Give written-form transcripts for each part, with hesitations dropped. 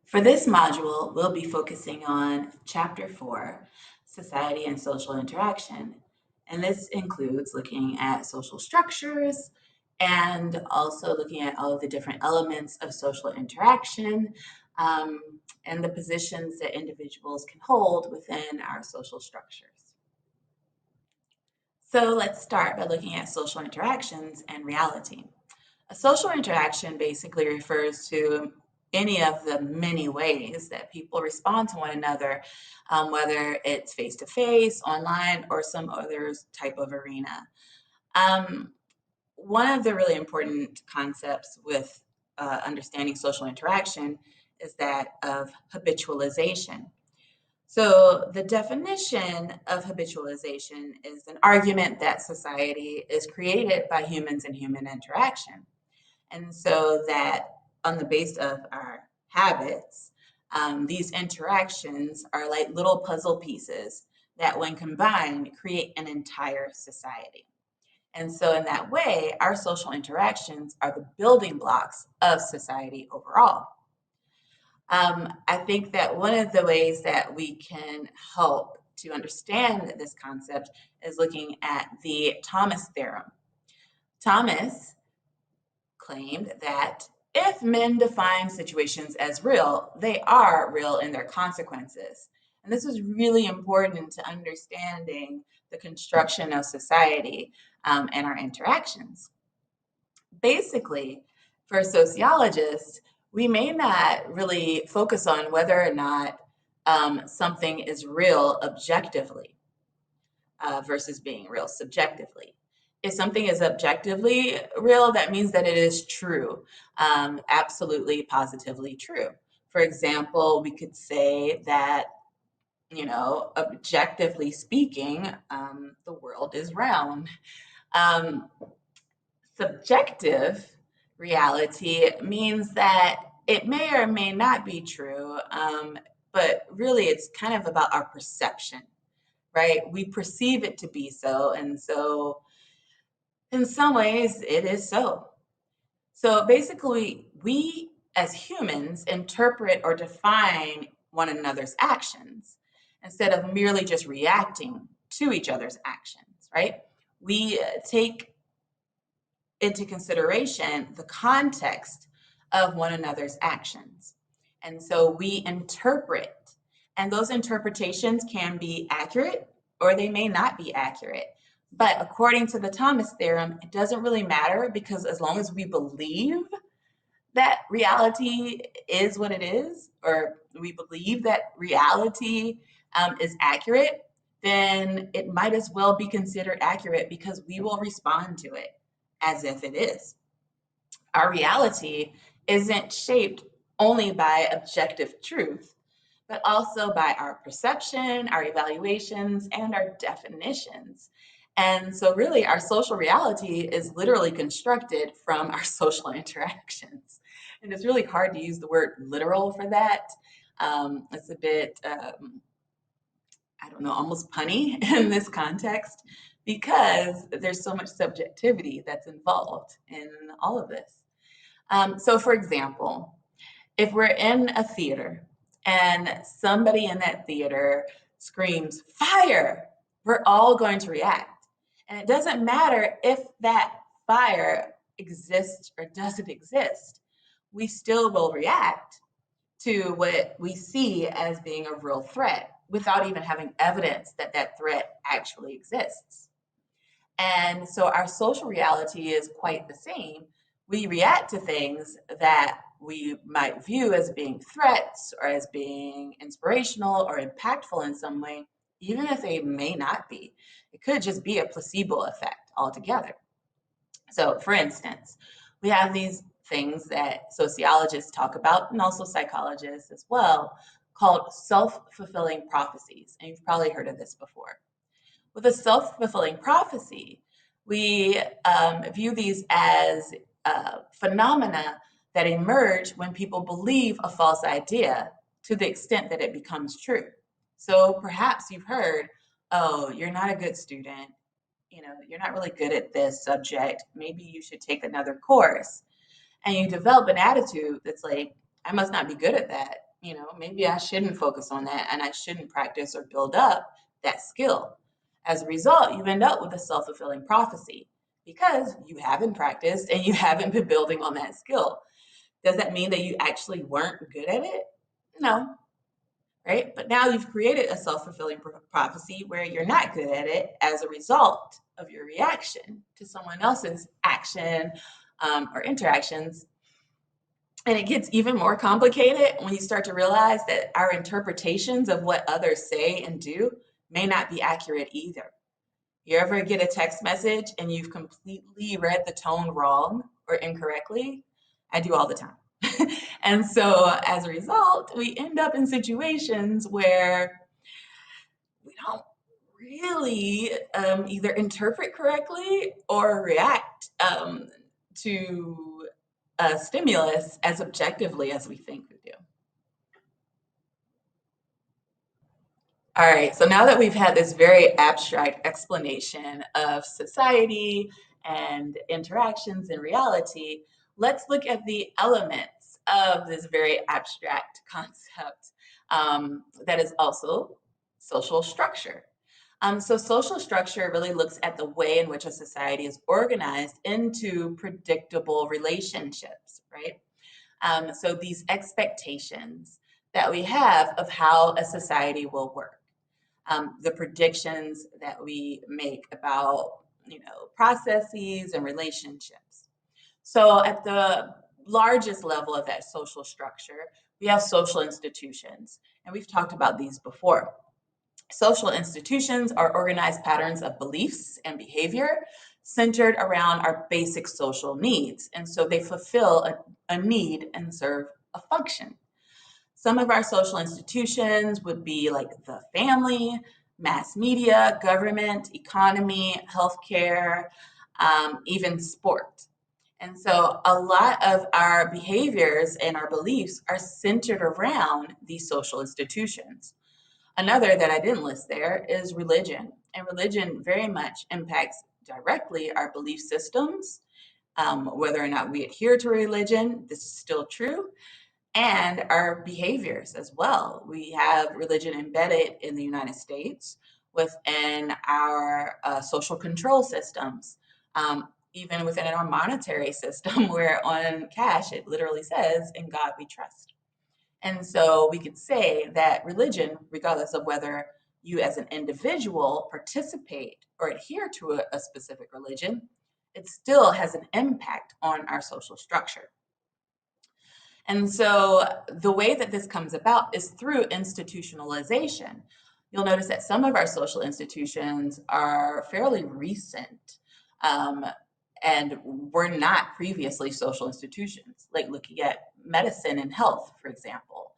For this module, we'll be focusing on Chapter 4, Society and Social Interaction. And this includes looking at social structures and also looking at all of the different elements of social interaction um, and the positions that individuals can hold within our social structures. So let's start by looking at social interactions and reality. A social interaction basically refers to any of the many ways that people respond to one another, whether it's face to face, online, or some other type of arena. Um, One of the really important concepts with understanding social interaction is that of habitualization. So, the definition of habitualization is an argument that society is created by humans and human interaction. And so that on the base of our habits, these interactions are like little puzzle pieces that, when combined, create an entire society. And so, in that way, our social interactions are the building blocks of society overall. I think that one of the ways that we can help to understand this concept is looking at the Thomas theorem. Thomas claimed that if men define situations as real, they are real in their consequences. And this is really important to understanding the construction of society and our interactions. Basically, for sociologists, we may not really focus on whether or not something is real objectively versus being real subjectively. If something is objectively real, that means that it is true, absolutely, positively true. For example, we could say that, objectively speaking, the world is round. Um, Subjective reality means that it may or may not be true, but really it's kind of about our perception, right? We perceive it to be so, and so in some ways it is so. So basically, we as humans interpret or define one another's actions instead of merely just reacting to each other's actions, right? We take into consideration the context of one another's actions. And so we interpret, and those interpretations can be accurate or they may not be accurate. But according to the Thomas theorem, it doesn't really matter because as long as we believe that reality is what it is, or we believe that reality is accurate, then it might as well be considered accurate because we will respond to it as if it is. Our reality isn't shaped only by objective truth, but also by our perception, our evaluations, and our definitions. And so, really, our social reality is literally constructed from our social interactions. And it's really hard to use the word literal for that. It's a bit, I don't know, almost punny in this context because there's so much subjectivity that's involved in all of this. So, for example, if we're in a theater and somebody in that theater screams fire, we're all going to react. And it doesn't matter if that fire exists or doesn't exist, we still will react to what we see as being a real threat without even having evidence that that threat actually exists. And so our social reality is quite the same. We react to things that we might view as being threats or as being inspirational or impactful in some way, even if they may not be. It could just be a placebo effect altogether. So, for instance, we have these things that sociologists talk about and also psychologists as well called self fulfilling prophecies. And you've probably heard of this before. With a self fulfilling prophecy, we view these as phenomena that emerge when people believe a false idea to the extent that it becomes true. So perhaps you've heard, oh, you're not a good student. You're not really good at this subject. Maybe you should take another course. And you develop an attitude that's like, I must not be good at that. maybe I shouldn't focus on that and I shouldn't practice or build up that skill. As a result, you end up with a self fulfilling prophecy because you haven't practiced and you haven't been building on that skill. Does that mean that you actually weren't good at it? No, right? But now you've created a self fulfilling prophecy where you're not good at it as a result of your reaction to someone else's action or interactions. And it gets even more complicated when you start to realize that our interpretations of what others say and do may not be accurate either. You ever get a text message and you've completely read the tone wrong or incorrectly? I do all the time. And so as a result, we end up in situations where we don't really either interpret correctly or react to a stimulus as objectively as we think we do. All right, so now that we've had this very abstract explanation of society and interactions in reality, let's look at the elements of this very abstract concept that is also social structure. So, social structure really looks at the way in which a society is organized into predictable relationships, right? So, these expectations that we have of how a society will work, the predictions that we make about processes and relationships. So at the largest level of that social structure, we have social institutions, and we've talked about these before. Social institutions are organized patterns of beliefs and behavior centered around our basic social needs, and so they fulfill a need and serve a function. Some of our social institutions would be like the family, mass media, government, economy, healthcare, even sport. And so a lot of our behaviors and our beliefs are centered around these social institutions. Another that I didn't list there is religion. And religion very much impacts directly our belief systems, whether or not we adhere to religion, this is still true, and our behaviors as well. We have religion embedded in the United States within our social control systems, even within our monetary system, where on cash it literally says, "In God we trust." And so we could say that religion, regardless of whether you as an individual participate or adhere to a specific religion, it still has an impact on our social structure. And so the way that this comes about is through institutionalization. You'll notice that some of our social institutions are fairly recent um, and were not previously social institutions, like looking at medicine and health, for example.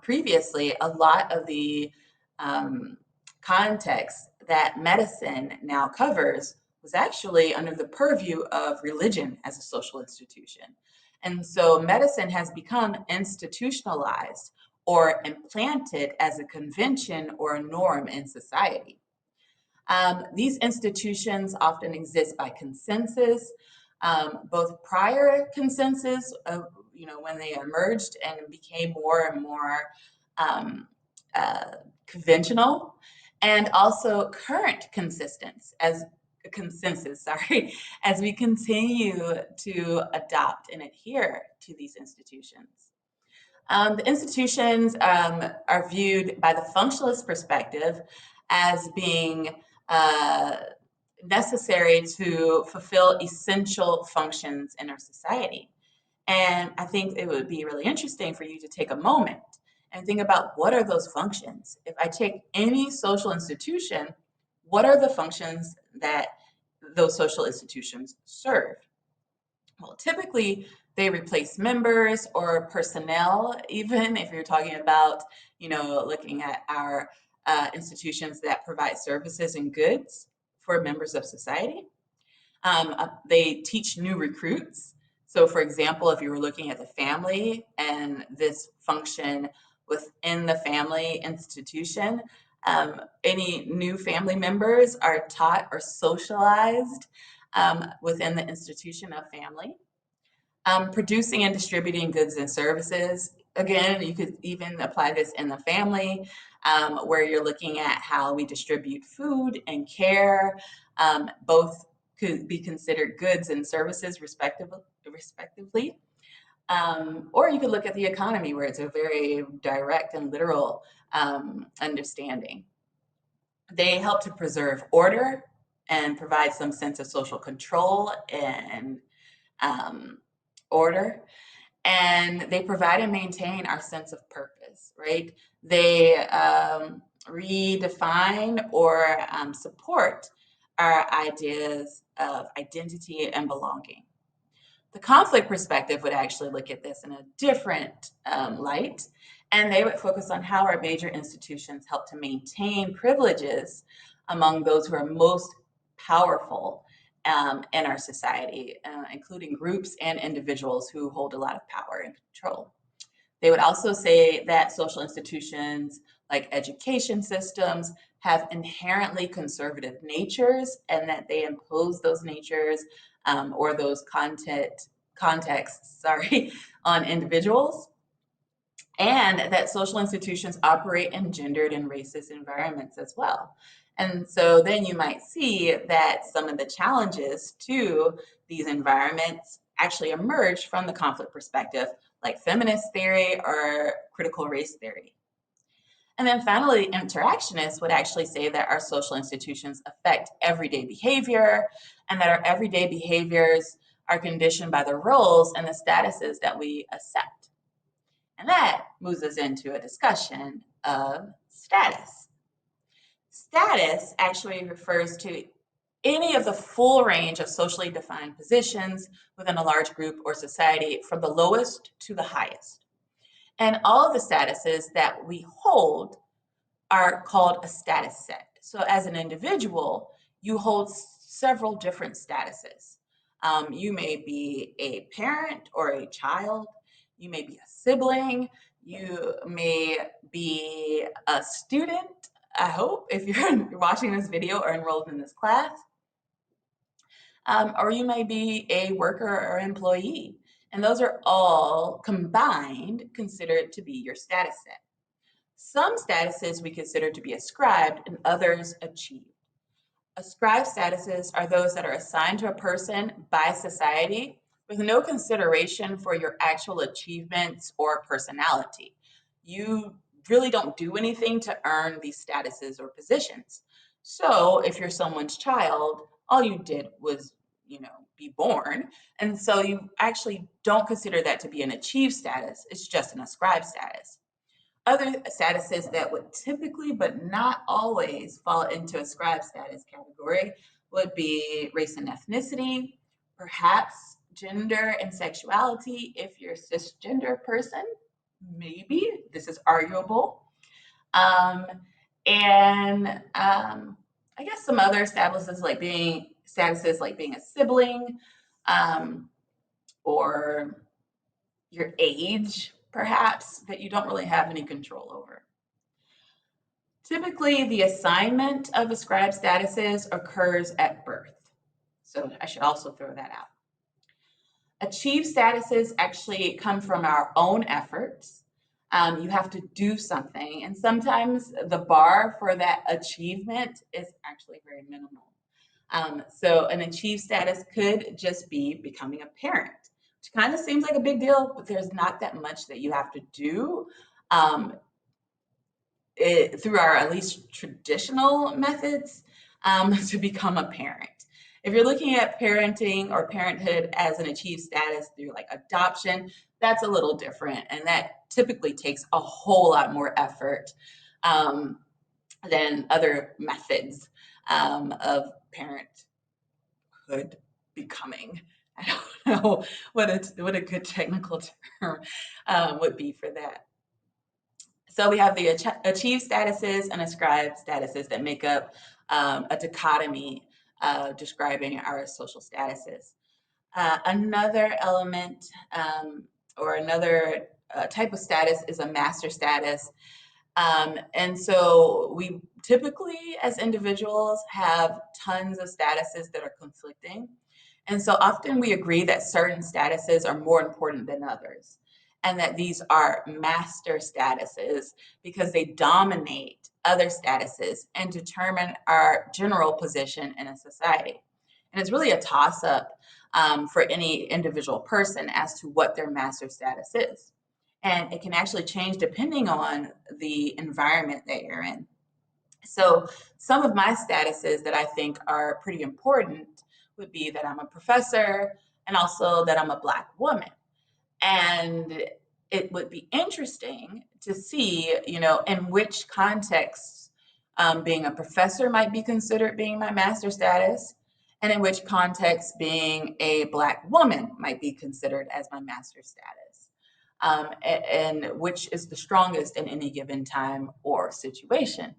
Previously, a lot of the um, context that medicine now covers was actually under the purview of religion as a social institution. And so medicine has become institutionalized or implanted as a convention or a norm in society. These institutions often exist by consensus, both prior consensus of, when they emerged and became more and more um, uh, conventional, and also current consensus, sorry, as we continue to adopt and adhere to these institutions. The institutions are viewed by the functionalist perspective as being uh, necessary to fulfill essential functions in our society. And I think it would be really interesting for you to take a moment and think about what are those functions. If I take any social institution, what are the functions that those social institutions serve? Well, typically they replace members or personnel, even if you're talking about, looking at our institutions that provide services and goods for members of society. They teach new recruits. So, for example, if you were looking at the family and this function within the family institution, any new family members are taught or socialized within the institution of family. Producing and distributing goods and services. Again, you could even apply this in the family, where you're looking at how we distribute food and care. Both could be considered goods and services, respectively. Or you could look at the economy, where it's a very direct and literal understanding. They help to preserve order and provide some sense of social control and um, order. And they provide and maintain our sense of purpose, right? They redefine or support our ideas of identity and belonging. The conflict perspective would actually look at this in a different light, and they would focus on how our major institutions help to maintain privileges among those who are most powerful in our society, including groups and individuals who hold a lot of power and control. They would also say that social institutions like education systems have inherently conservative natures, and that they impose those natures or those contexts, sorry, on individuals, and that social institutions operate in gendered and racist environments as well. And so then you might see that some of the challenges to these environments actually emerge from the conflict perspective, like feminist theory or critical race theory. And then finally, interactionists would actually say that our social institutions affect everyday behavior, and that our everyday behaviors are conditioned by the roles and the statuses that we accept. And that moves us into a discussion of status. Status actually refers to any of the full range of socially defined positions within a large group or society, from the lowest to the highest. And all of the statuses that we hold are called a status set. So, as an individual, you hold several different statuses. You may be a parent or a child, you may be a sibling, you may be a student. I hope if you're watching this video or enrolled in this class, or you may be a worker or employee. And those are all combined considered to be your status set. Some statuses we consider to be ascribed and others achieved. Ascribed statuses are those that are assigned to a person by society with no consideration for your actual achievements or personality. You really don't do anything to earn these statuses or positions. So if you're someone's child, all you did was, be born. And so you actually don't consider that to be an achieved status. It's just an ascribed status. Other statuses that would typically, but not always, fall into ascribed status category would be race and ethnicity, perhaps gender and sexuality. If you're a cisgender person, maybe this is arguable. Um, and I guess some other statuses like being a sibling, um, or your age, perhaps, that you don't really have any control over. Typically, the assignment of ascribed statuses occurs at birth. So I should also throw that out. Achieved statuses actually come from our own efforts. You have to do something, and sometimes the bar for that achievement is actually very minimal. So an achieved status could just be becoming a parent, which kind of seems like a big deal, but there's not that much that you have to do um, through our at least traditional methods to become a parent. If you're looking at parenting or parenthood as an achieved status through like adoption, that's a little different. And that typically takes a whole lot more effort um, than other methods of parenthood becoming. I don't know what a good technical term would be for that. So we have the achieved statuses and ascribed statuses that make up a dichotomy describing our social statuses. Another element or another type of status is a master status. And so we typically, as individuals, have tons of statuses that are conflicting. And so often we agree that certain statuses are more important than others. and that these are master statuses because they dominate other statuses and determine our general position in a society. And it's really a toss up for any individual person as to what their master status is. And it can actually change depending on the environment that you're in. So, some of my statuses that I think are pretty important would be that I'm a professor and also that I'm a Black woman. And it would be interesting to see, in which contexts being a professor might be considered being my master status, and in which context being a Black woman might be considered as my master status, and which is the strongest in any given time or situation.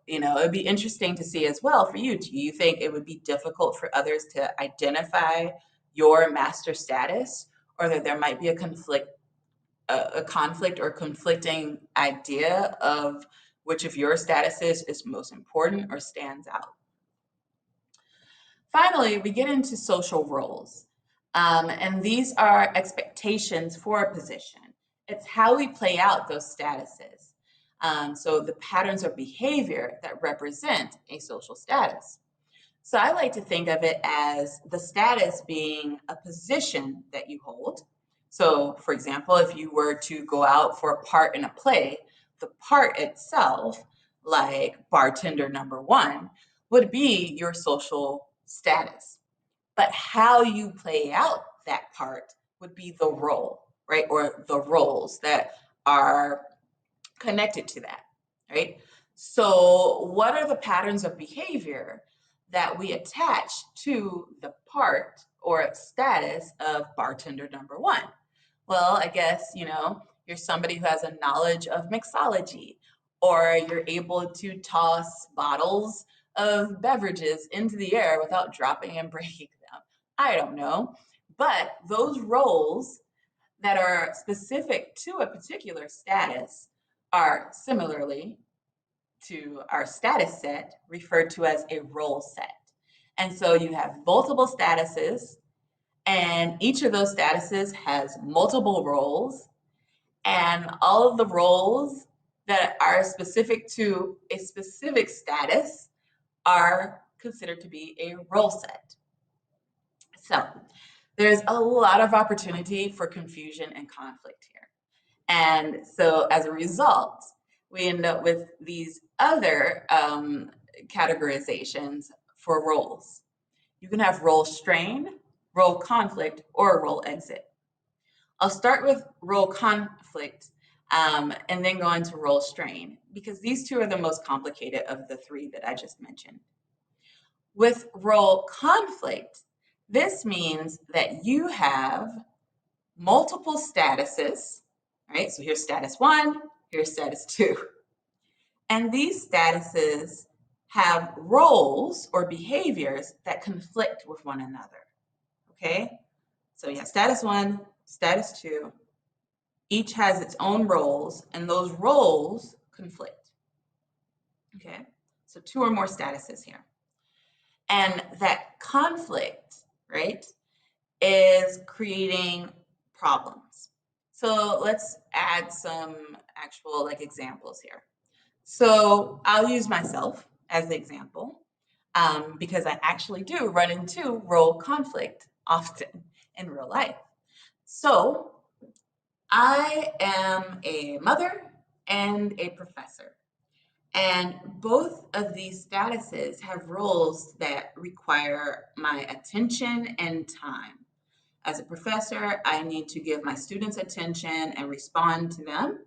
It'd be interesting to see as well for you. Do you think it would be difficult for others to identify your master status, or that there might be a conflict or conflicting idea of which of your statuses is most important or stands out? Finally, we get into social roles. And these are expectations for a position. It's how we play out those statuses. So the patterns of behavior that represent a social status. So I like to think of it as the status being a position that you hold. So, for example, if you were to go out for a part in a play, the part itself, like bartender number one, would be your social status. But how you play out that part would be the role, right? Or the roles that are connected to that, right? So, what are the patterns of behavior that we attach to the part or status of bartender number one? Well, I guess, you're somebody who has a knowledge of mixology, or you're able to toss bottles of beverages into the air without dropping and breaking them. I don't know. But those roles that are specific to a particular status are similarly to our status set referred to as a role set. And so you have multiple statuses, and each of those statuses has multiple roles, and all of the roles that are specific to a specific status are considered to be a role set. So there's a lot of opportunity for confusion and conflict here. And so as a result, we end up with these other categorizations for roles. You can have role strain, role conflict, or role exit. I'll start with role conflict and then go into role strain, because these two are the most complicated of the three that I just mentioned. With role conflict, this means that you have multiple statuses, right? So here's status one, here's status two. And these statuses have roles or behaviors that conflict with one another, okay? So you have status one, status two, each has its own roles, and those roles conflict, okay? So two or more statuses here. And that conflict, right, is creating problems. So let's add some actual examples here. So I'll use myself as the example because I actually do run into role conflict often in real life. So I am a mother and a professor. And both of these statuses have roles that require my attention and time. As a professor, I need to give my students attention and respond to them.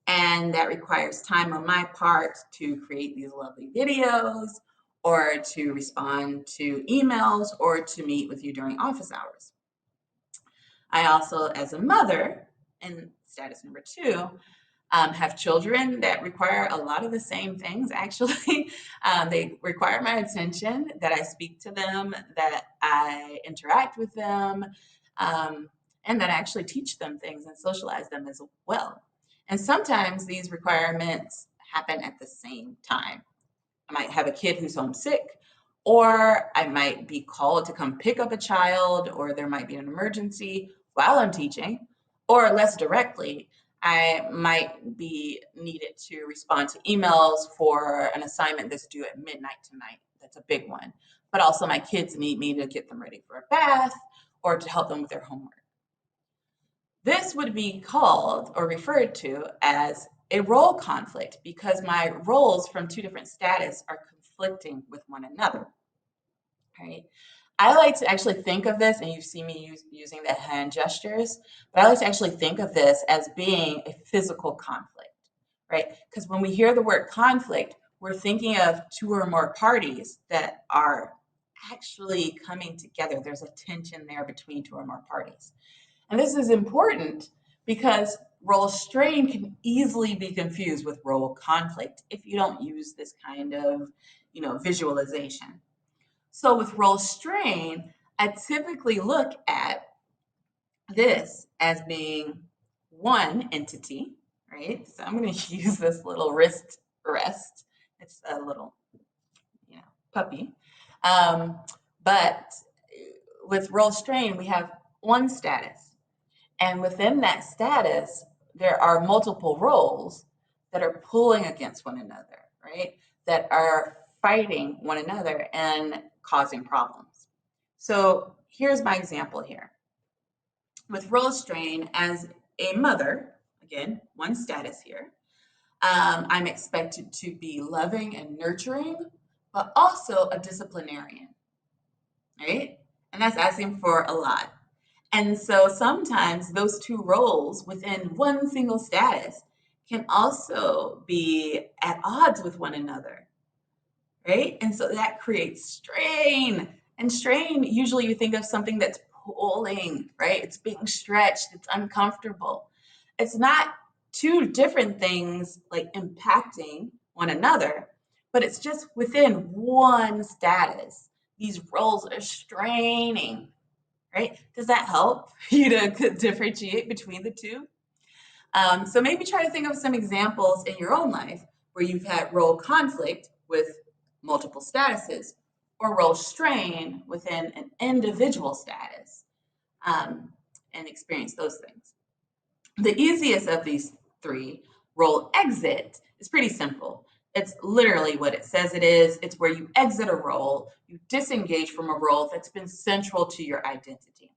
And that requires time on my part to create these lovely videos, or to respond to emails, or to meet with you during office hours. I also, as a mother, in status number two, have children that require a lot of the same things, actually. They require my attention, that I speak to them, that I interact with them, and that I actually teach them things and socialize them as well. And sometimes these requirements happen at the same time. I might have a kid who's homesick, or I might be called to come pick up a child, or there might be an emergency, while I'm teaching, or less directly, I might be needed to respond to emails for an assignment that's due at midnight tonight. That's a big one. But also, my kids need me to get them ready for a bath or to help them with their homework. This would be called or referred to as a role conflict because my roles from two different status are conflicting with one another. Right? I like to actually think of this, and you see me using the hand gestures, but I like to actually think of this as being a physical conflict, right? Because when we hear the word conflict, we're thinking of two or more parties that are actually coming together. There's a tension there between two or more parties. And this is important because role strain can easily be confused with role conflict if you don't use this kind of, visualization. So with role strain, I typically look at this as being one entity, right? So I'm going to use this little wrist rest. It's a little, puppy. Um, but with role strain, we have one status. And within that status, there are multiple roles that are pulling against one another, right? That are fighting one another and causing problems. So here's my example here. With role strain as a mother, again, one status here, I'm expected to be loving and nurturing, but also a disciplinarian, right? And that's asking for a lot. And so sometimes those two roles within one single status can also be at odds with one another, right? And so that creates strain. And strain, usually you think of something that's pulling, right? It's being stretched, it's uncomfortable. It's not two different things like impacting one another, but it's just within one status. These roles are straining, right? Does that help you to differentiate between the two? So maybe try to think of some examples in your own life where you've had role conflict with multiple statuses or role strain within an individual status, and experience those things. The easiest of these three, role exit, is pretty simple. It's literally what it says it is. It's where you exit a role, you disengage from a role that's been central to your identity.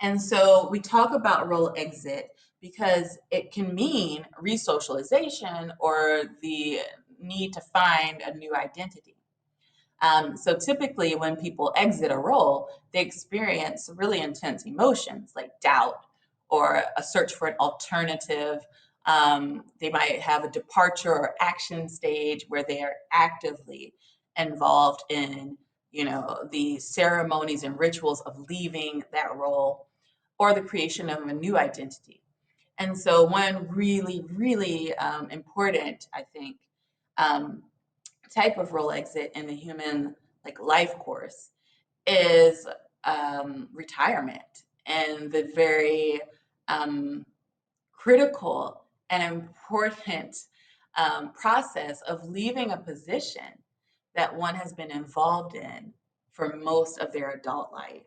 And so we talk about role exit because it can mean resocialization or the need to find a new identity. So typically, when people exit a role, they experience really intense emotions like doubt or a search for an alternative. They might have a departure or action stage where they are actively involved in, the ceremonies and rituals of leaving that role or the creation of a new identity. And so, one really, really important, I think, um, type of role exit in the human life course is retirement and the very um, critical and important process of leaving a position that one has been involved in for most of their adult life.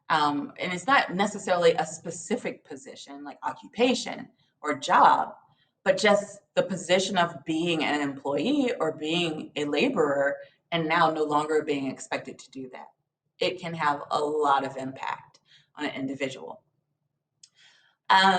And it's not necessarily a specific position like occupation or job, but just the position of being an employee or being a laborer and now no longer being expected to do that. It can have a lot of impact on an individual.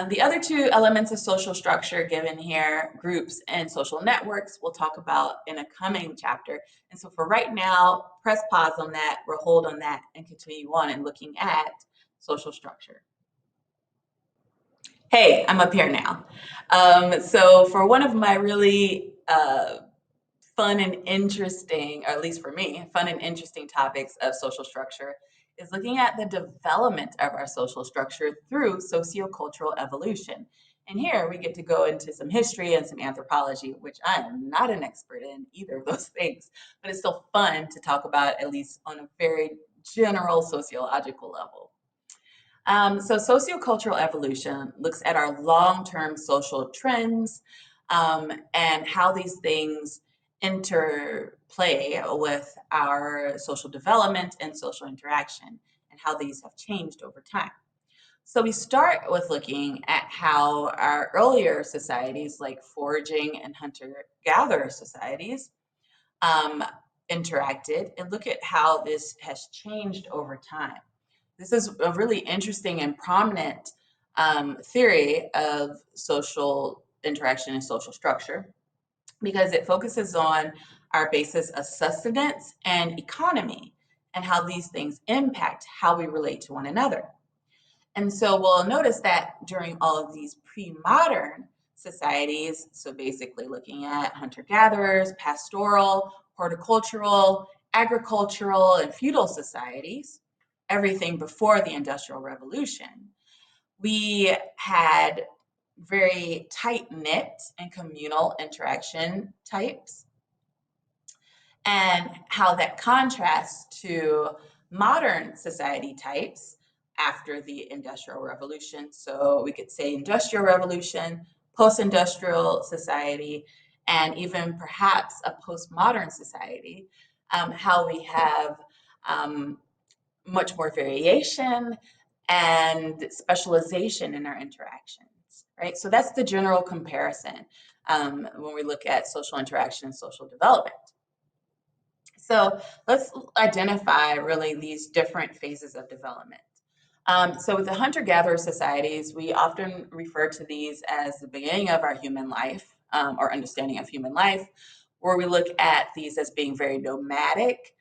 The other two elements of social structure given here, groups and social networks, we'll talk about in a coming chapter. And so for right now, press pause on that, or hold on that, and continue on and looking at social structure. Hey, I'm up here now. So for one of my really fun and interesting, or at least for me, fun and interesting topics of social structure is looking at the development of our social structure through sociocultural evolution. And here we get to go into some history and some anthropology, which I am not an expert in either of those things, but it's still fun to talk about, at least on a very general sociological level. So sociocultural evolution looks at our long-term social trends and how these things interplay with our social development and social interaction and how these have changed over time. So we start with looking at how our earlier societies, like foraging and hunter-gatherer societies, um, interacted, and look at how this has changed over time. This is a really interesting and prominent theory of social interaction and social structure because it focuses on our basis of sustenance and economy and how these things impact how we relate to one another. And so we'll notice that during all of these pre-modern societies, so basically looking at hunter-gatherers, pastoral, horticultural, agricultural, and feudal societies, everything before the Industrial Revolution, we had very tight-knit and communal interaction types, and how that contrasts to modern society types after the Industrial Revolution. So we could say Industrial Revolution, post-industrial society, and even perhaps a postmodern society, how we have um, much more variation and specialization in our interactions, right? So that's the general comparison when we look at social interaction and social development. So let's identify really these different phases of development. So with the hunter-gatherer societies, we often refer to these as the beginning of our human life or understanding of human life, where we look at these as being very nomadic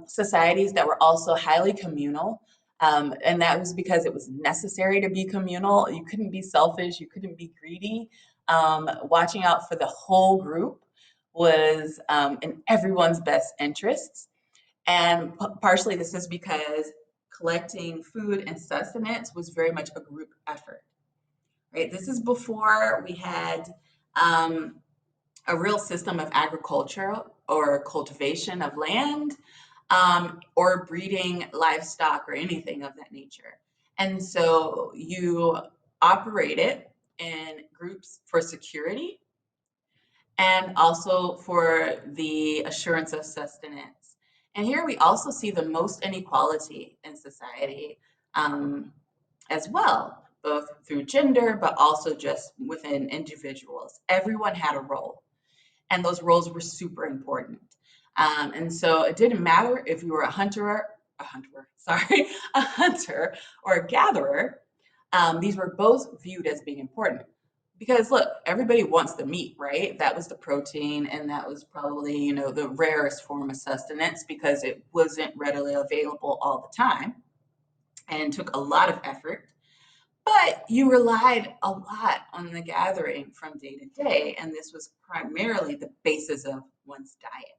societies that were also highly communal. And that was because it was necessary to be communal. You couldn't be selfish, you couldn't be greedy. Watching out for the whole group was in everyone's best interests. And partially this is because collecting food and sustenance was very much a group effort, right? This is before we had um, a real system of agriculture or cultivation of land or breeding livestock or anything of that nature. And so you operate it in groups for security and also for the assurance of sustenance. And here we also see the most inequality in society as well, both through gender, but also just within individuals. Everyone had a role, and those roles were super important. And so it didn't matter if you were a hunter or a gatherer. These were both viewed as being important because look, everybody wants the meat, right? That was the protein, and that was probably, you know, the rarest form of sustenance because it wasn't readily available all the time and took a lot of effort. But you relied a lot on the gathering from day to day, and this was primarily the basis of one's diet.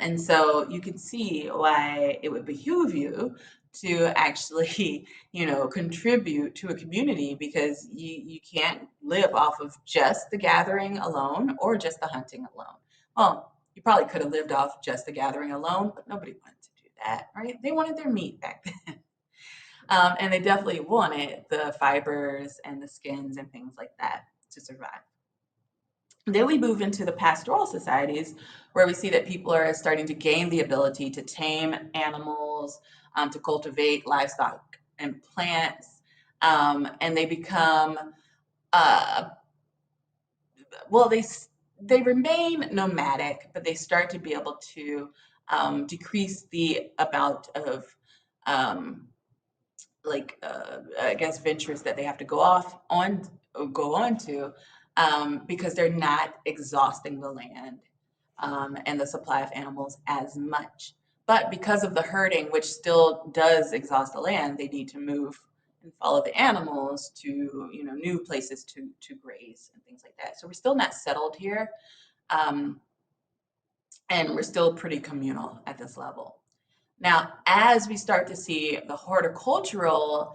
And so you can see why it would behoove you to actually, you know, contribute to a community because you can't live off of just the gathering alone or just the hunting alone. Well, you probably could have lived off just the gathering alone, but nobody wanted to do that, right? They wanted their meat back then. And they definitely wanted the fibers and the skins and things like that to survive. Then we move into the pastoral societies where we see that people are starting to gain the ability to tame animals, to cultivate livestock and plants, and they become, uh, well, they remain nomadic, but they start to be able to decrease the amount of um, I guess ventures that they have to go on to because they're not exhausting the land and the supply of animals as much. But because of the herding, which still does exhaust the land, they need to move and follow the animals to, you know, new places to graze and things like that. So we're still not settled here, um, and we're still pretty communal at this level. Now, as we start to see the horticultural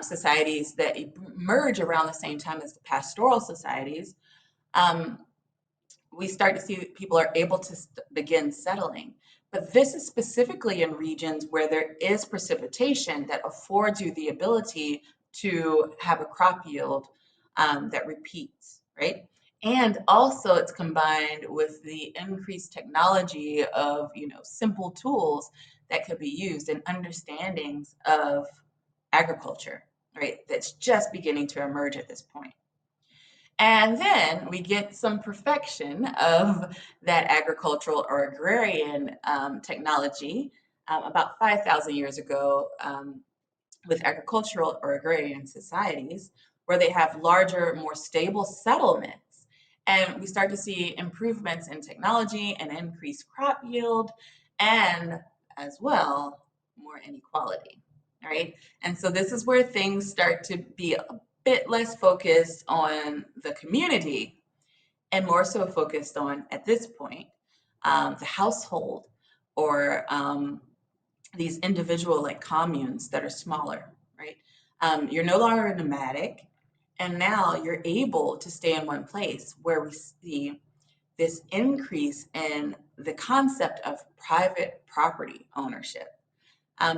societies that emerge around the same time as the pastoral societies, um, we start to see that people are able to begin settling. But this is specifically in regions where there is precipitation that affords you the ability to have a crop yield that repeats, right? And also it's combined with the increased technology of, you know, simple tools that could be used and understandings of agriculture, right? That's just beginning to emerge at this point. And then we get some perfection of that agricultural or agrarian technology about 5,000 years ago with agricultural or agrarian societies, where they have larger, more stable settlements. And we start to see improvements in technology and increased crop yield, and as well, more inequality, right? And so this is where things start to be a bit less focused on the community and more so focused on, at this point, the household or these individual like communes that are smaller, right? You're no longer nomadic, and now you're able to stay in one place where we see this increase in the concept of private property ownership,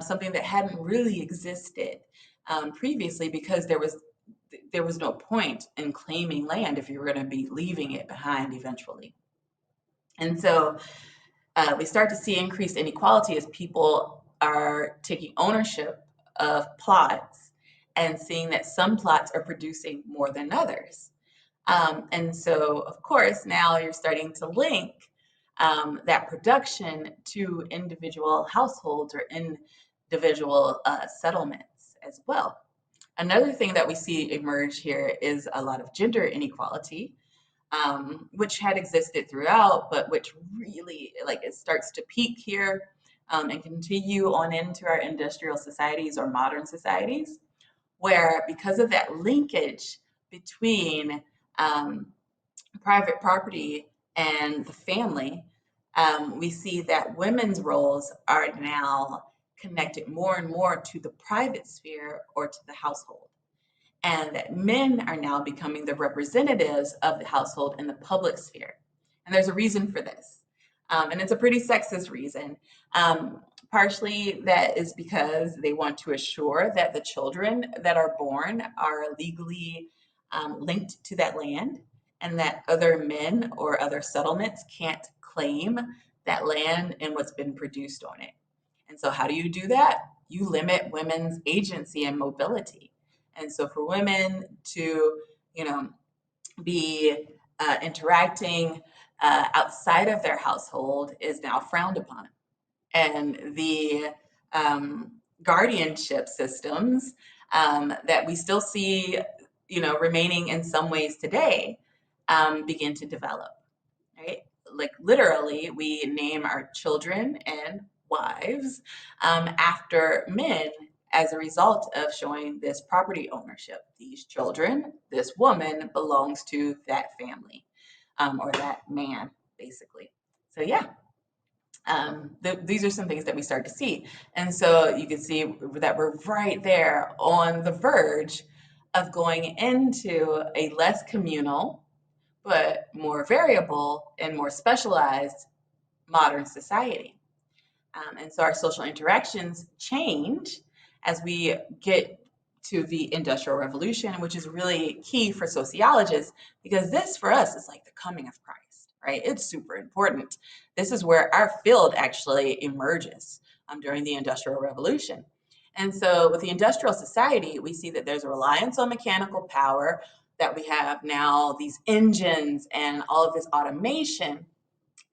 something that hadn't really existed previously because there was no point in claiming land if you were going to be leaving it behind eventually. And so we start to see increased inequality as people are taking ownership of plots and seeing that some plots are producing more than others. And so, of course, now you're starting to link that production to individual households or individual settlements as well. Another thing that we see emerge here is a lot of gender inequality, which had existed throughout, but which really like it starts to peak here and continue on into our industrial societies or modern societies, where because of that linkage between um, private property and the family, we see that women's roles are now connected more and more to the private sphere or to the household, and that men are now becoming the representatives of the household in the public sphere. And there's a reason for this. And it's a pretty sexist reason. Partially, that is because they want to assure that the children that are born are legally linked to that land and that other men or other settlements can't claim that land and what's been produced on it. And so, how do you do that? You limit women's agency and mobility. And so for women to, you know, be interacting outside of their household is now frowned upon. And the guardianship systems that we still see, remaining in some ways today begin to develop, right? Like literally, we name our children and wives after men as a result of showing this property ownership. These children, this woman belongs to that family or that man, basically. So, yeah. These are some things that we start to see. And so you can see that we're right there on the verge of going into a less communal, but more variable and more specialized modern society. And so our social interactions change as we get to the Industrial Revolution, which is really key for sociologists, because this for us is like the coming of Christ, right? It's super important. This is where our field actually emerges during the Industrial Revolution. And so with the industrial society, we see that there's a reliance on mechanical power, that we have now these engines and all of this automation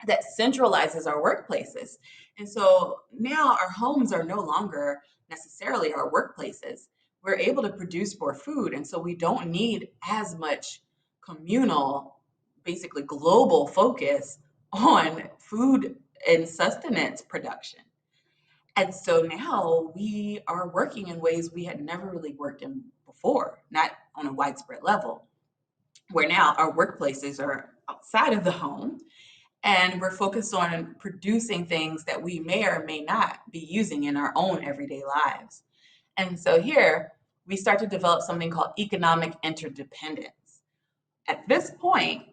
that centralizes our workplaces. And so now our homes are no longer necessarily our workplaces. We're able to produce more food. And so we don't need as much communal, basically global focus on food and sustenance production. And so now we are working in ways we had never really worked in before, not on a widespread level, where now our workplaces are outside of the home and we're focused on producing things that we may or may not be using in our own everyday lives. And so here we start to develop something called economic interdependence. At this point,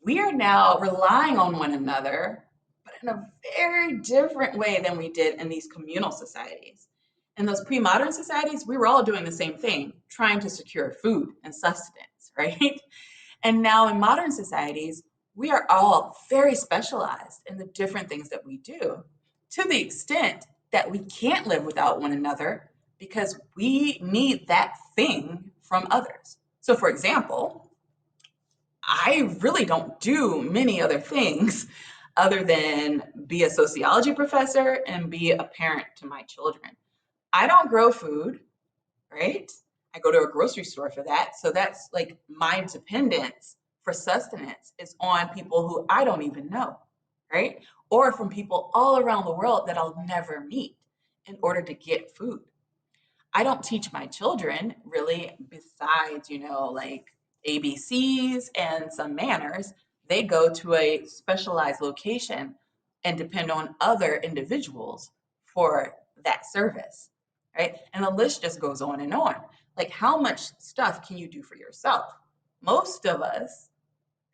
we are now relying on one another, but in a very different way than we did in these communal societies. In those pre-modern societies, we were all doing the same thing, trying to secure food and sustenance, right? And now in modern societies, we are all very specialized in the different things that we do, to the extent that we can't live without one another because we need that thing from others. So, for example, I really don't do many other things other than be a sociology professor and be a parent to my children. I don't grow food, right? I go to a grocery store for that. So that's like my dependence for sustenance is on people who I don't even know, right? Or from people all around the world that I'll never meet in order to get food. I don't teach my children really, besides, like ABCs and some manners. They go to a specialized location and depend on other individuals for that service, right? And the list just goes on and on. Like, how much stuff can you do for yourself? Most of us,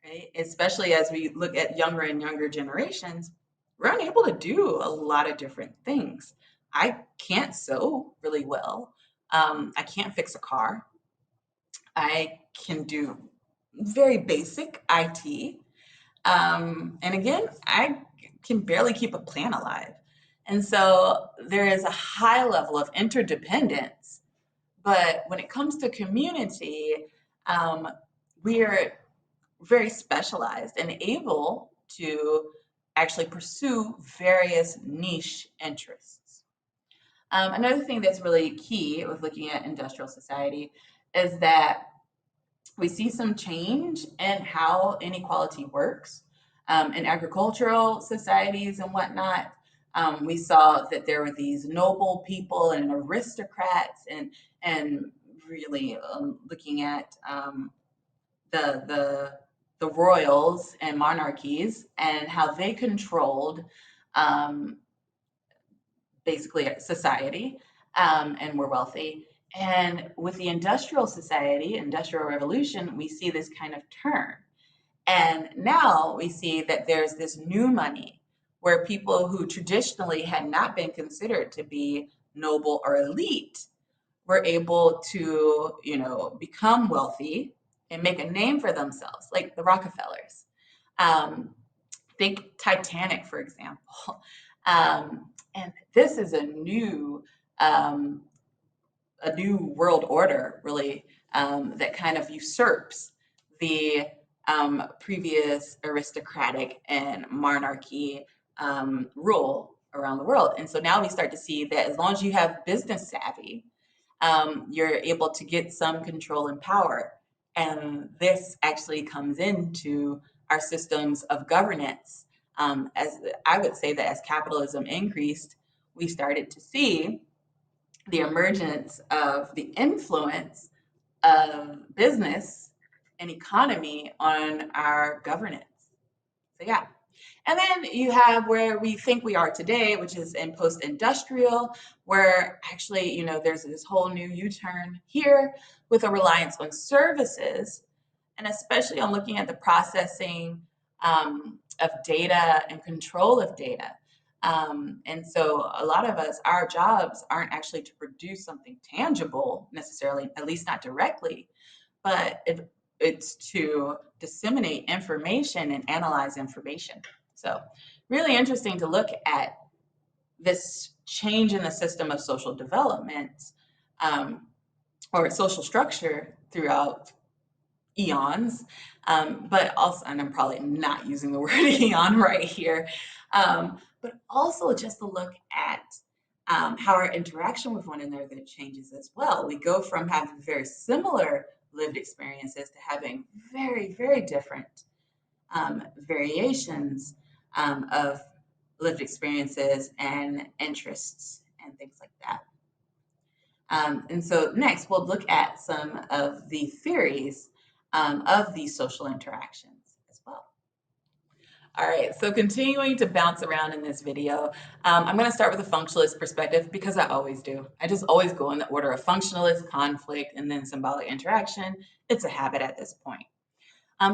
right, especially as we look at younger and younger generations, we're unable to do a lot of different things. I can't sew really well. I can't fix a car. I can do very basic IT. And again, I can barely keep a plant alive. And so there is a high level of interdependence. But when it comes to community, um, we are very specialized and able to actually pursue various niche interests. Another thing that's really key with looking at industrial society is that we see some change in how inequality works. In agricultural societies and whatnot, we saw that there were these noble people and aristocrats, and really looking at the the royals and monarchies and how they controlled um, basically society, and were wealthy. And with the industrial society, industrial revolution, we see this kind of turn. And now we see that there's this new money where people who traditionally had not been considered to be noble or elite were able to, become wealthy and make a name for themselves, like the Rockefellers. Um, think Titanic, for example. And this is um, a new world order, really, that kind of usurps the previous aristocratic and monarchy rule around the world. And so now we start to see that as long as you have business savvy, you're able to get some control and power. And this actually comes into our systems of governance. As I would say that as capitalism increased, we started to see the emergence of the influence of business and economy on our governance. So yeah. And then you have where we think we are today, which is in post-industrial, where actually, there's this whole new U-turn here with a reliance on services, and especially on looking at the processing of data and control of data. And so a lot of us, our jobs aren't actually to produce something tangible necessarily, at least not directly, but it's to disseminate information and analyze information. So really interesting to look at this change in the system of social development, um, or social structure throughout eons, but also, and I'm probably not using the word eon right here, but also just to look at how our interaction with one another changes as well. We go from having very similar lived experiences to having very, very different variations of lived experiences and interests and things like that. And so next, we'll look at some of the theories of these social interactions as well. All right, so continuing to bounce around in this video, I'm going to start with a functionalist perspective because I always do. I just always go in the order of functionalist, conflict, and then symbolic interaction. It's a habit at this point.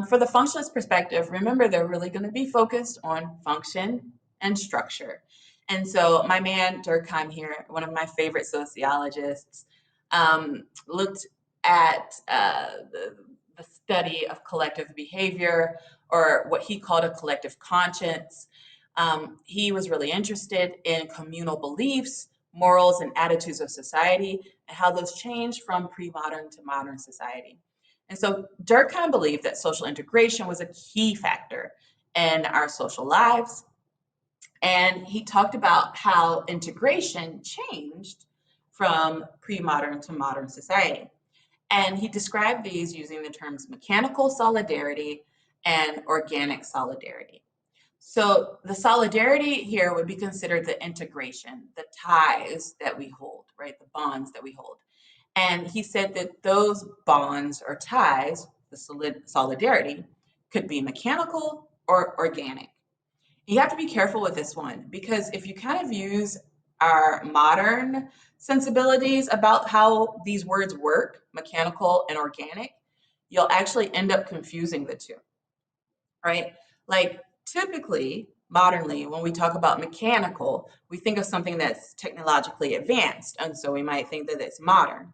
For the functionalist perspective, remember they're really going to be focused on function and structure. And so my man Durkheim here, one of my favorite sociologists, looked at the study of collective behavior, or what he called a collective conscience. He was really interested in communal beliefs morals and attitudes of society, and how those change from pre-modern to modern society. And so Durkheim believed that social integration was a key factor in our social lives. And he talked about how integration changed from pre-modern to modern society. And he described these using the terms mechanical solidarity and organic solidarity. So the solidarity here would be considered the integration, the ties that we hold, right? The bonds that we hold. And he said that those bonds or ties, the solidarity, could be mechanical or organic. You have to be careful with this one because if you kind of use our modern sensibilities about how these words work, mechanical and organic, you'll actually end up confusing the two, right? Like typically, modernly, when we talk about mechanical, we think of something that's technologically advanced. And so we might think that it's modern.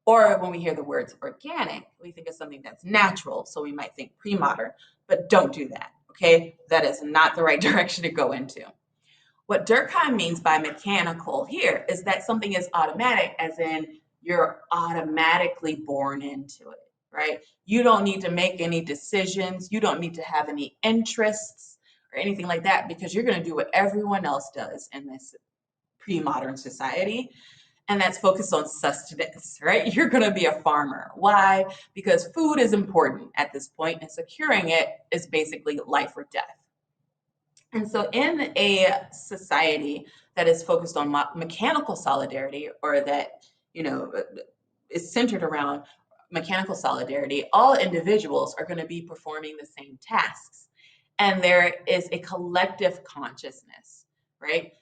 Or when we hear the words organic, we think of something that's natural. So we might think pre modern, but don't do that. Okay. That is not the right direction to go into. What Durkheim means by mechanical here is that something is automatic, as in you're automatically born into it, right? You don't need to make any decisions. You don't need to have any interests or anything like that because you're going to do what everyone else does in this pre modern society. And that's focused on sustenance, right? You're going to be a farmer. Why? Because food is important at this point, and securing it is basically life or death. And so, in a society that is focused on mechanical solidarity, or that you know is centered around mechanical solidarity, all individuals are going to be performing the same tasks, and there is a collective consciousness, right?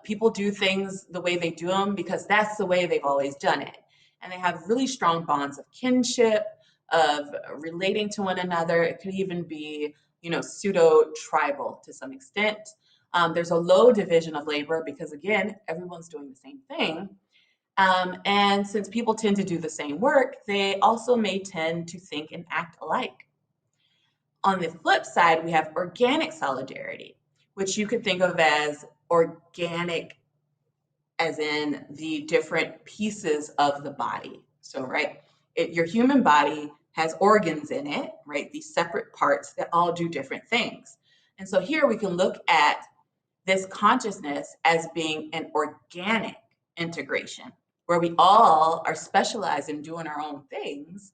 People do things the way they do them because that's the way they've always done it, and they have really strong bonds of kinship, of relating to one another. It could even be pseudo tribal to some extent. There's a low division of labor because, again, everyone's doing the same thing. And since people tend to do the same work, they also may tend to think and act alike. On the flip side, we have organic solidarity, which you could think of as organic, as in the different pieces of the body. So, right, your human body has organs in it, right? These separate parts that all do different things. And so here we can look at this consciousness as being an organic integration where we all are specialized in doing our own things,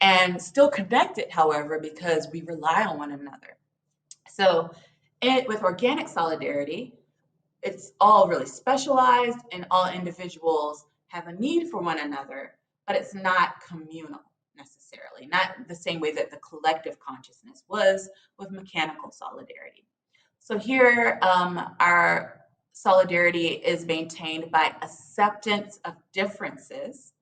and still connected, however, because we rely on one another. So with organic solidarity, it's all really specialized and all individuals have a need for one another, but it's not communal necessarily, not the same way that the collective consciousness was with mechanical solidarity. So here, our solidarity is maintained by acceptance of differences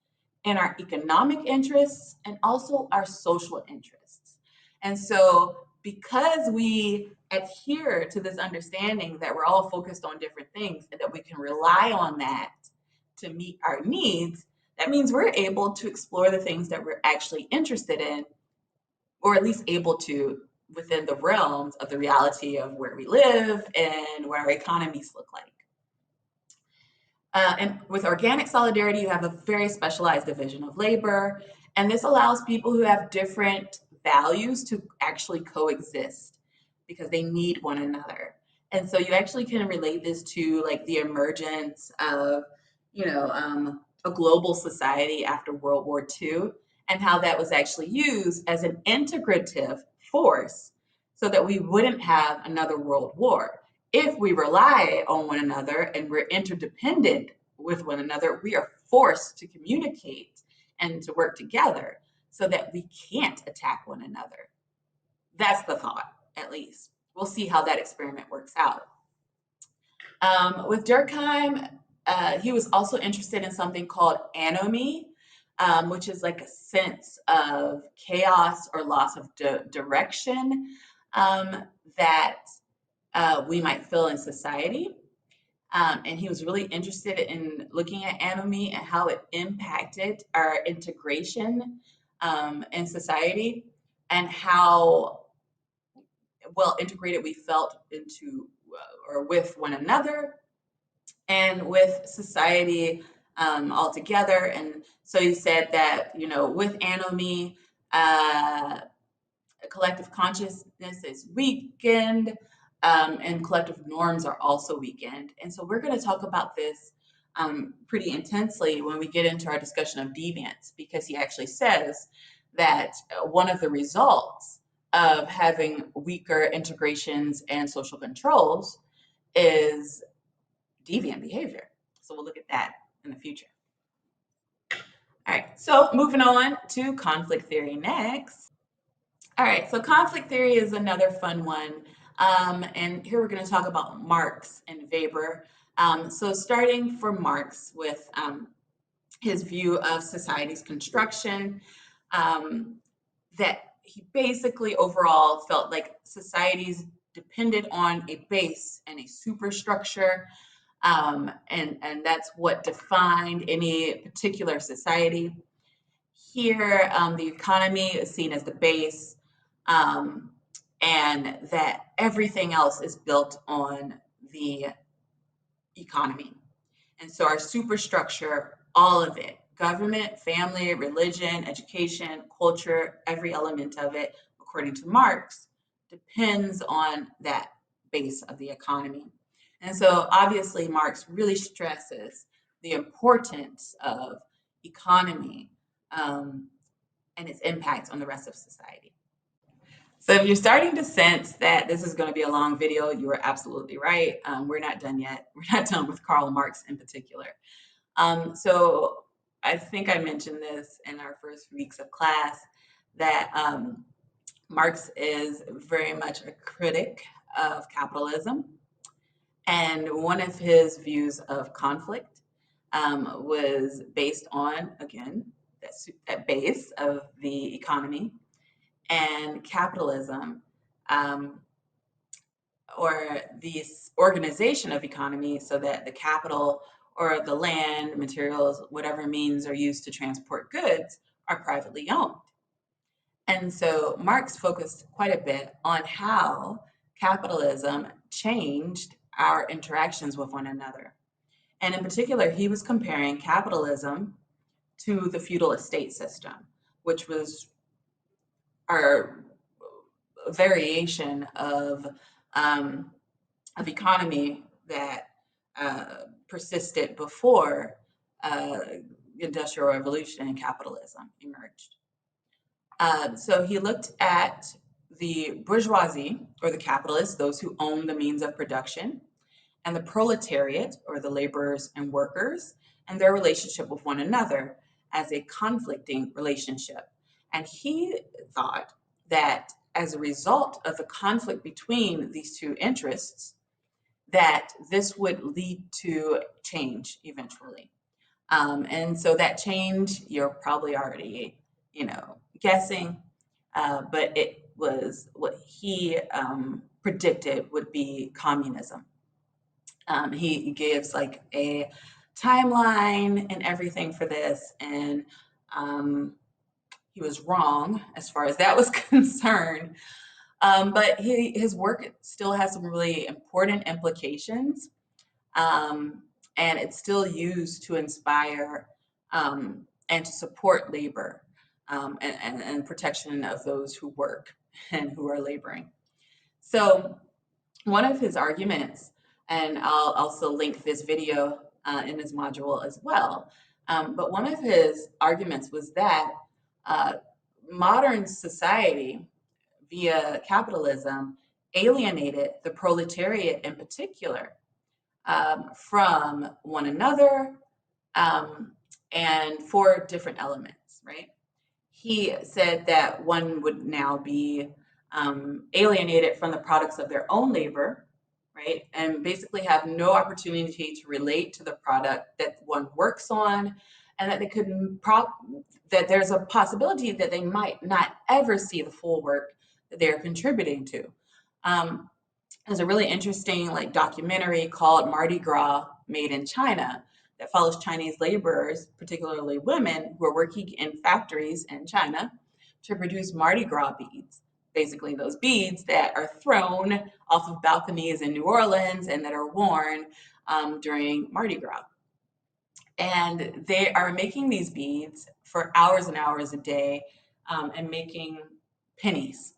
in our economic interests and also our social interests. And so, because we adhere to this understanding that we're all focused on different things and that we can rely on that to meet our needs, that means we're able to explore the things that we're actually interested in, or at least able to within the realms of the reality of where we live and what our economies look like. And with organic solidarity, you have a very specialized division of labor, and this allows people who have different values to actually coexist because they need one another. And so you actually can relate this to like the emergence of, a global society after World War II, and how that was actually used as an integrative force so that we wouldn't have another world war. If we rely on one another and we're interdependent with one another, we are forced to communicate and to work together so that we can't attack one another. That's the thought, at least. We'll see how that experiment works out. With Durkheim, he was also interested in something called anomie, which is like a sense of chaos or loss of direction that we might feel in society. And he was really interested in looking at anomie and how it impacted our integration in society and how well integrated we felt into or with one another, and with society altogether. And so he said that, with anomie, collective consciousness is weakened, and collective norms are also weakened. And so we're going to talk about this pretty intensely when we get into our discussion of deviance, because he actually says that one of the results of having weaker integrations and social controls is deviant behavior. So we'll look at that in the future. All right, so moving on to conflict theory next. All right, so conflict theory is another fun one. And here we're going to talk about Marx and Weber. So starting for Marx with his view of society's construction, that he basically overall felt like societies depended on a base and a superstructure, and that's what defined any particular society. Here, the economy is seen as the base, um, and that everything else is built on the economy. And so our superstructure, all of it, government, family, religion, education, culture, every element of it, according to Marx, depends on that base of the economy. And so obviously Marx really stresses the importance of economy, um, and its impact on the rest of society. So if you're starting to sense that this is going to be a long video, you are absolutely right. We're not done yet. We're not done with Karl Marx in particular. So I think I mentioned this in our first weeks of class, that Marx is very much a critic of capitalism. And one of his views of conflict was based on, again, that base of the economy and capitalism, um, or the organization of economy, so that the capital or the land, materials, whatever means are used to transport goods, are privately owned. And so Marx focused quite a bit on how capitalism changed our interactions with one another. And in particular, he was comparing capitalism to the feudal estate system, which was our variation um, of economy that persisted before industrial revolution and capitalism emerged. So he looked at the bourgeoisie, or the capitalists, those who own the means of production, and the proletariat, or the laborers and workers, and their relationship with one another as a conflicting relationship. And he thought that as a result of the conflict between these two interests, that this would lead to change eventually. And so that change, you're probably already, guessing, but it was what he predicted would be communism. He gives like a timeline and everything for this, and he was wrong as far as that was concerned. But his work still has some really important implications, and it's still used to inspire and to support labor, and protection of those who work and who are laboring. So one of his arguments, and I'll also link this video in this module as well, but one of his arguments was that uh, modern society, via capitalism, alienated the proletariat in particular from one another, um, and for different elements, right? He said that one would now be alienated from the products of their own labor, right? And basically have no opportunity to relate to the product that one works on, and that they couldn't that there's a possibility that they might not ever see the full work that they're contributing to. Um, there's a really interesting documentary called Mardi Gras, made in China, that follows Chinese laborers, particularly women, who are working in factories in China to produce Mardi Gras beads. basically those beads that are thrown off of balconies in New Orleans and that are worn during Mardi Gras. And they are making these beads for hours and hours a day, and making pennies,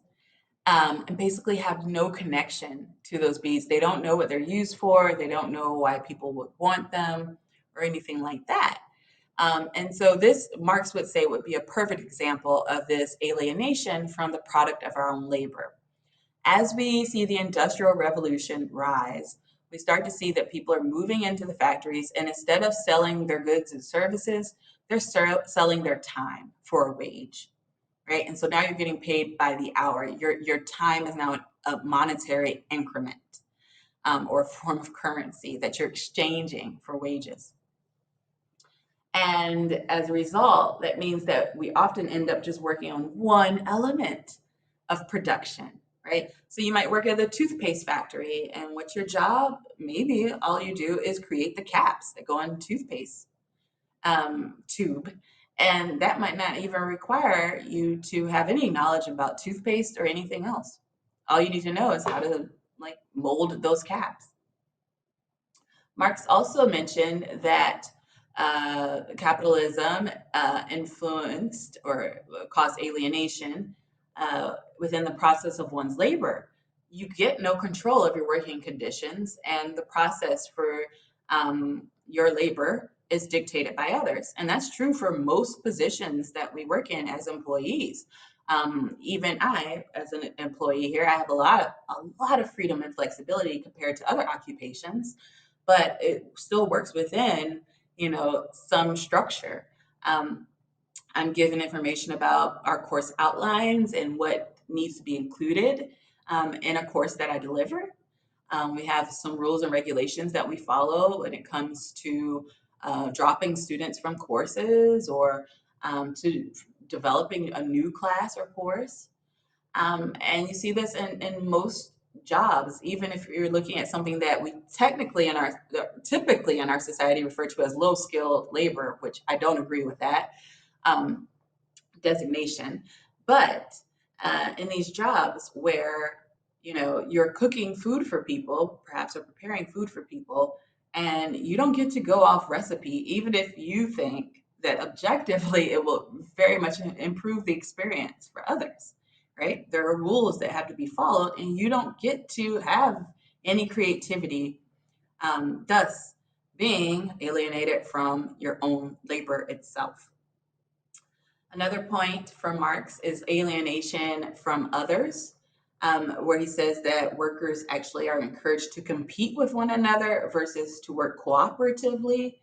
and basically have no connection to those beads. They don't know what they're used for. They don't know why people would want them or anything like that. And so this, Marx would say, would be a perfect example of this alienation from the product of our own labor. As we see the Industrial Revolution rise, we start to see that people are moving into the factories, and instead of selling their goods and services, they're selling their time for a wage, right? And so now you're getting paid by the hour. Your time is now a monetary increment, or a form of currency that you're exchanging for wages. And as a result, that means that we often end up just working on one element of production, right? So you might work at a toothpaste factory, and what's your job? Maybe all you do is create the caps that go on toothpaste tube. And that might not even require you to have any knowledge about toothpaste or anything else. All you need to know is how to like mold those caps. Marx also mentioned that capitalism influenced or caused alienation within the process of one's labor. You get no control of your working conditions, and the process for your labor is dictated by others. And that's true for most positions that we work in as employees. Even I, as an employee here, I have a lot of freedom and flexibility compared to other occupations, but it still works within, some structure. Um, I'm given information about our course outlines and what needs to be included in a course that I deliver. We have some rules and regulations that we follow when it comes to dropping students from courses, or to developing a new class or course. And you see this in most jobs, even if you're looking at something that we typically in our society refer to as low skilled labor, which I don't agree with that um, designation. But in these jobs where you're cooking food for people, perhaps, or preparing food for people, and you don't get to go off recipe, even if you think that objectively it will very much improve the experience for others, right? There are rules that have to be followed, and you don't get to have any creativity, thus being alienated from your own labor itself. Another point from Marx is alienation from others, where he says that workers actually are encouraged to compete with one another versus to work cooperatively.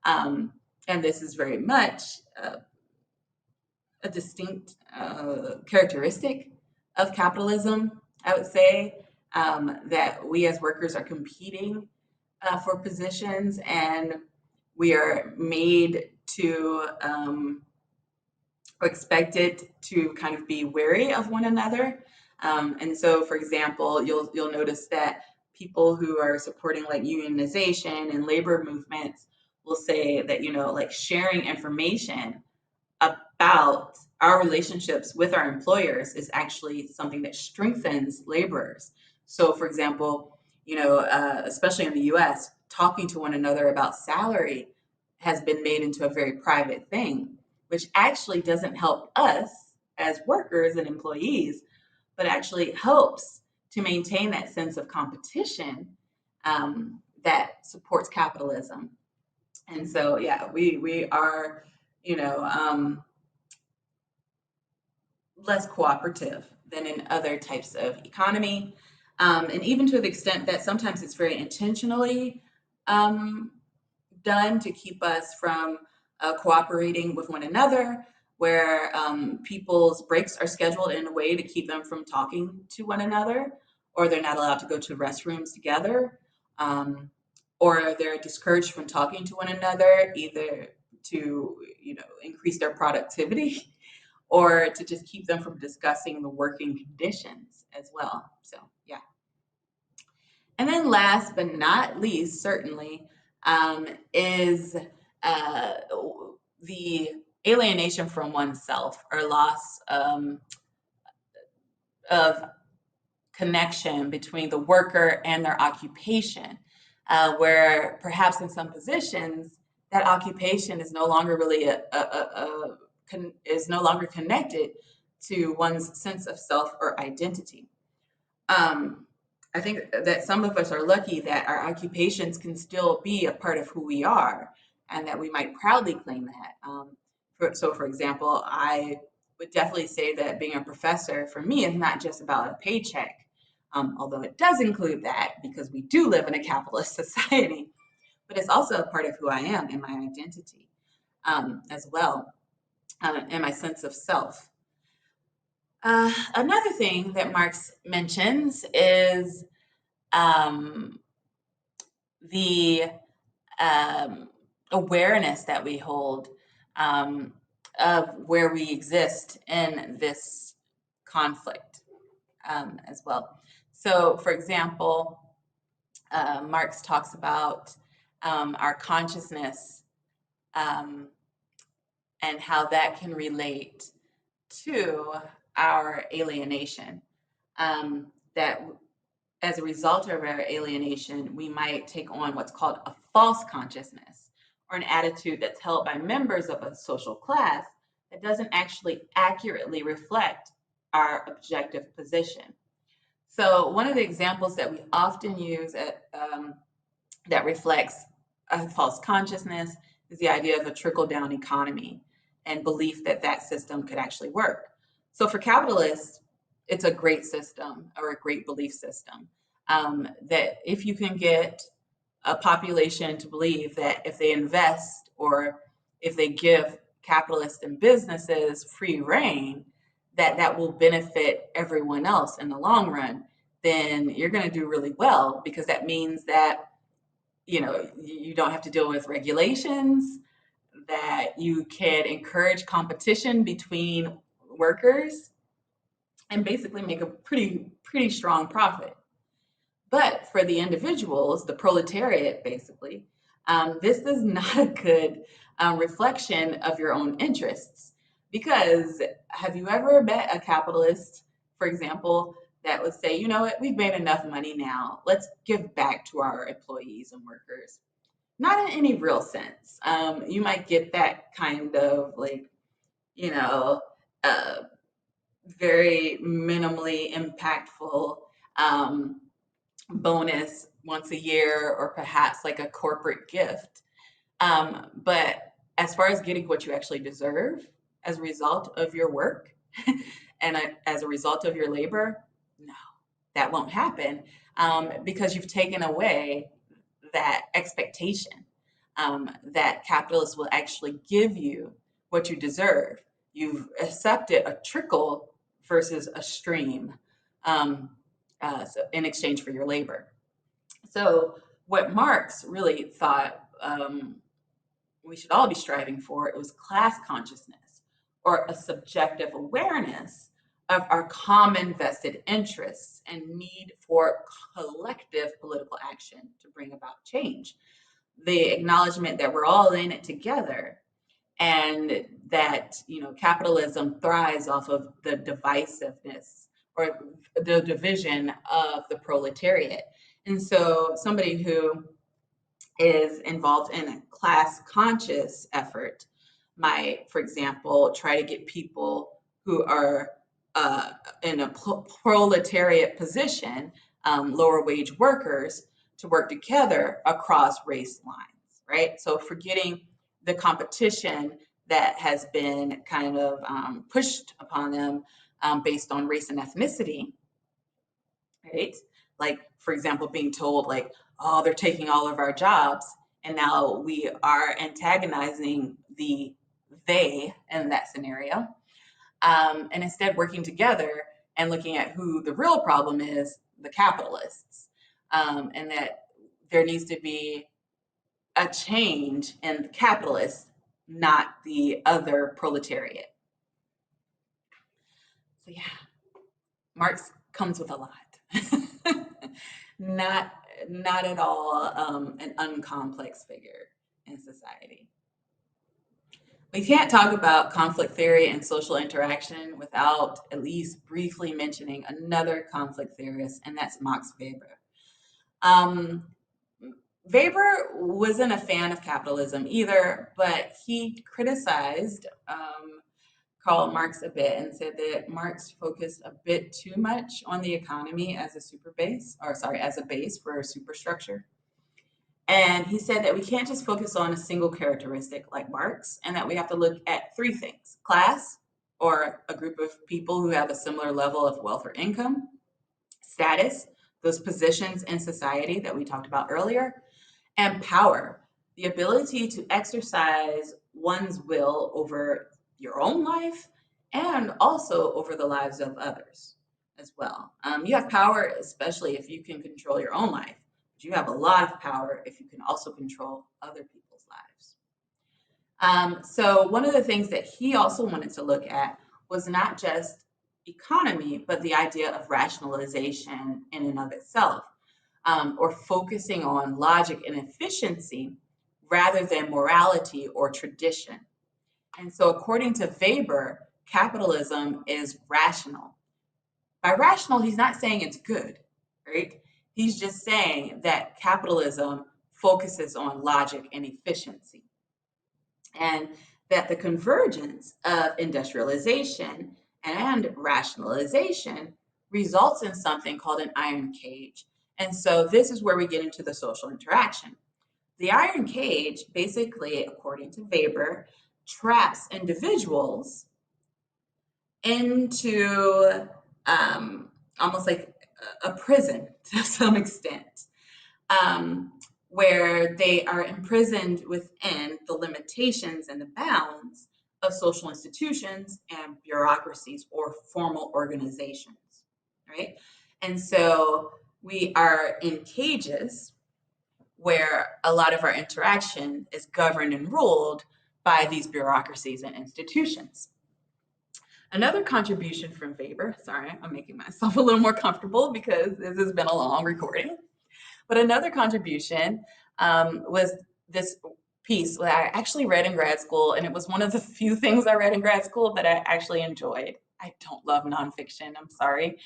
Um, and this is very much a distinct characteristic of capitalism, I would say, that we as workers are competing for positions, and we are made to expected to kind of be wary of one another. And so, for example, you'll notice that people who are supporting like unionization and labor movements will say that like sharing information about our relationships with our employers is actually something that strengthens laborers. So, for example, especially in the U.S., talking to one another about salary has been made into a very private thing, which actually doesn't help us as workers and employees, but actually helps to maintain that sense of competition that supports capitalism. And so, yeah, we are, you know, less cooperative than in other types of economy. And even to the extent that sometimes it's very intentionally um, done to keep us from cooperating with one another, where people's breaks are scheduled in a way to keep them from talking to one another, or they're not allowed to go to restrooms together, um, or they're discouraged from talking to one another, either to increase their productivity or to just keep them from discussing the working conditions as well. So yeah. And then last but not least, certainly, is uh, the alienation from oneself, or loss of connection between the worker and their occupation, where perhaps in some positions that occupation is no longer really is no longer connected to one's sense of self or identity. Um, I think that some of us are lucky that our occupations can still be a part of who we are, and that we might proudly claim that. For example, I would definitely say that being a professor for me is not just about a paycheck, although it does include that because we do live in a capitalist society, but it's also a part of who I am and my identity as well, and my sense of self. Another thing that Marx mentions is um, the um, awareness that we hold um, of where we exist in this conflict as well. So, for example, Marx talks about our consciousness um, and how that can relate to our alienation. That as a result of our alienation, we might take on what's called a false consciousness, or an attitude that's held by members of a social class that doesn't actually accurately reflect our objective position. So, one of the examples that we often use that reflects a false consciousness is the idea of a trickle down economy and belief that that system could actually work. So, for capitalists, it's a great system or a great belief system that if you can get a population to believe that if they invest or if they give capitalists and businesses free reign, that that will benefit everyone else in the long run, then you're going to do really well because that means that you don't have to deal with regulations, that you can encourage competition between workers and basically make a pretty strong profit. But for the individuals, the proletariat, basically, this is not a good reflection of your own interests. Because have you ever met a capitalist, for example, that would say, you know what, we've made enough money now, let's give back to our employees and workers? Not in any real sense. You might get that kind of like, you know, uh, very minimally impactful um, bonus once a year, or perhaps like a corporate gift. But as far as getting what you actually deserve as a result of your work and as a result of your labor, no, that won't happen because you've taken away that expectation that capitalists will actually give you what you deserve. You've accepted a trickle versus a stream so in exchange for your labor. So, what Marx really thought we should all be striving for, it was class consciousness, or a subjective awareness of our common vested interests and need for collective political action to bring about change. The acknowledgement that we're all in it together, and that capitalism thrives off of the divisiveness or the division of the proletariat. And so somebody who is involved in a class conscious effort might, for example, try to get people who are in a proletariat position, lower wage workers, to work together across race lines, right? So forgetting the competition that has been kind of pushed upon them based on race and ethnicity, right? Like, for example, being told, like, oh, they're taking all of our jobs. And now we are antagonizing the they in that scenario. And instead working together and looking at who the real problem is, the capitalists. And that there needs to be a change in the capitalists, not the other proletariat. So, yeah, Marx comes with a lot. not not at all an uncomplex figure in society. We can't talk about conflict theory and social interaction without at least briefly mentioning another conflict theorist, and that's Max Weber. Um, Weber wasn't a fan of capitalism either, but he criticized Karl Marx a bit and said that Marx focused a bit too much on the economy as a as a base for a superstructure. And he said that we can't just focus on a single characteristic like Marx, and that we have to look at three things: class, or a group of people who have a similar level of wealth or income; status, those positions in society that we talked about earlier; and power, the ability to exercise one's will over your own life and also over the lives of others as well. You have power, especially if you can control your own life, but you have a lot of power if you can also control other people's lives. So, one of the things that he also wanted to look at was not just economy, but the idea of rationalization in and of itself, or focusing on logic and efficiency rather than morality or tradition. And so, according to Weber, capitalism is rational. By rational, he's not saying it's good, right? He's just saying that capitalism focuses on logic and efficiency, and that the convergence of industrialization and rationalization results in something called an iron cage. And so this is where we get into the social interaction. The iron cage, basically, according to Weber, traps individuals into almost like a prison to some extent, um, where they are imprisoned within the limitations and the bounds of social institutions and bureaucracies or formal organizations, right? And so we are in cages where a lot of our interaction is governed and ruled by these bureaucracies and institutions. Another contribution from Weber, sorry, I'm making myself a little more comfortable because this has been a long recording. But another contribution was this piece that I actually read in grad school, and it was one of the few things I read in grad school that I actually enjoyed. I don't love nonfiction, I'm sorry.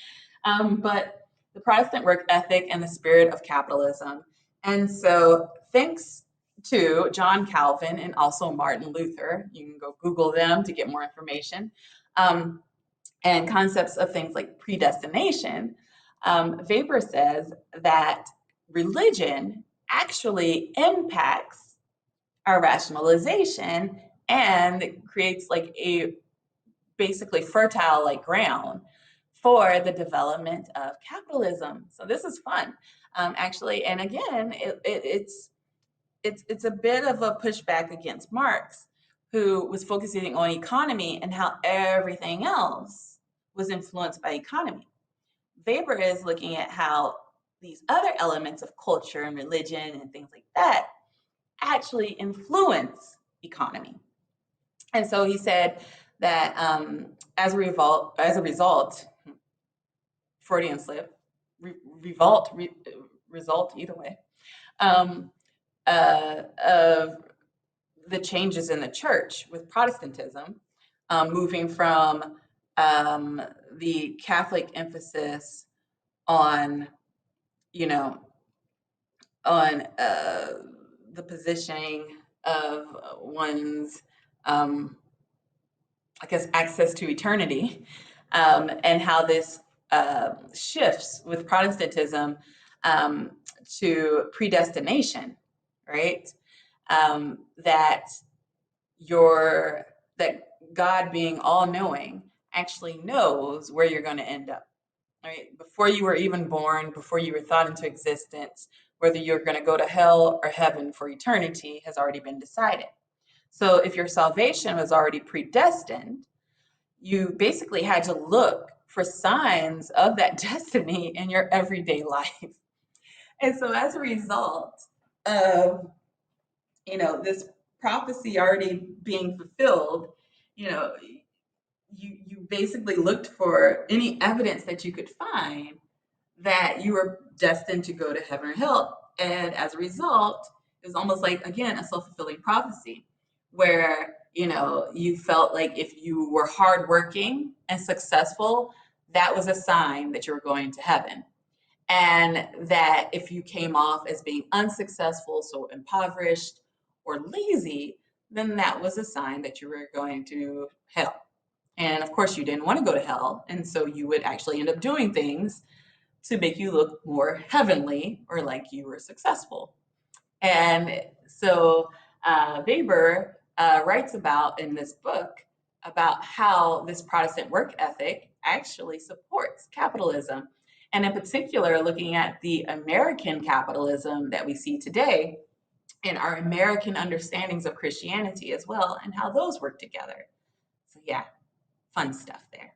But The Protestant Work Ethic and the Spirit of Capitalism. And so, thanks to John Calvin and also Martin Luther, you can go Google them to get more information, um, and concepts of things like predestination. Weber says that religion actually impacts our rationalization and creates like a basically fertile like ground for the development of capitalism. So this is fun, actually. And again, it's a bit of a pushback against Marx, who was focusing on economy and how everything else was influenced by economy. Weber is looking at how these other elements of culture and religion and things like that actually influence economy. And so he said that as a result, Freudian slip, result either way, of the changes in the church with Protestantism, moving from the Catholic emphasis on, you know, on the positioning of one's, I guess, access to eternity, and how this shifts with Protestantism to predestination, right? That your that God, being all knowing, actually knows where you're going to end up, right? Before you were even born, before you were thought into existence, whether you're going to go to hell or heaven for eternity has already been decided. So if your salvation was already predestined, you basically had to look for signs of that destiny in your everyday life. And so as a result of, this prophecy already being fulfilled, you know, you basically looked for any evidence that you could find that you were destined to go to heaven or hell. And as a result, it was almost like, again, a self-fulfilling prophecy, where you felt like if you were hardworking and successful, that was a sign that you were going to heaven. And that if you came off as being unsuccessful, so impoverished or lazy, then that was a sign that you were going to hell. And of course, you didn't want to go to hell. And so you would actually end up doing things to make you look more heavenly or like you were successful. And so Weber writes about in this book about how this Protestant work ethic actually supports capitalism. And in particular, looking at the American capitalism that we see today and our American understandings of Christianity as well, and how those work together. So, yeah, fun stuff there.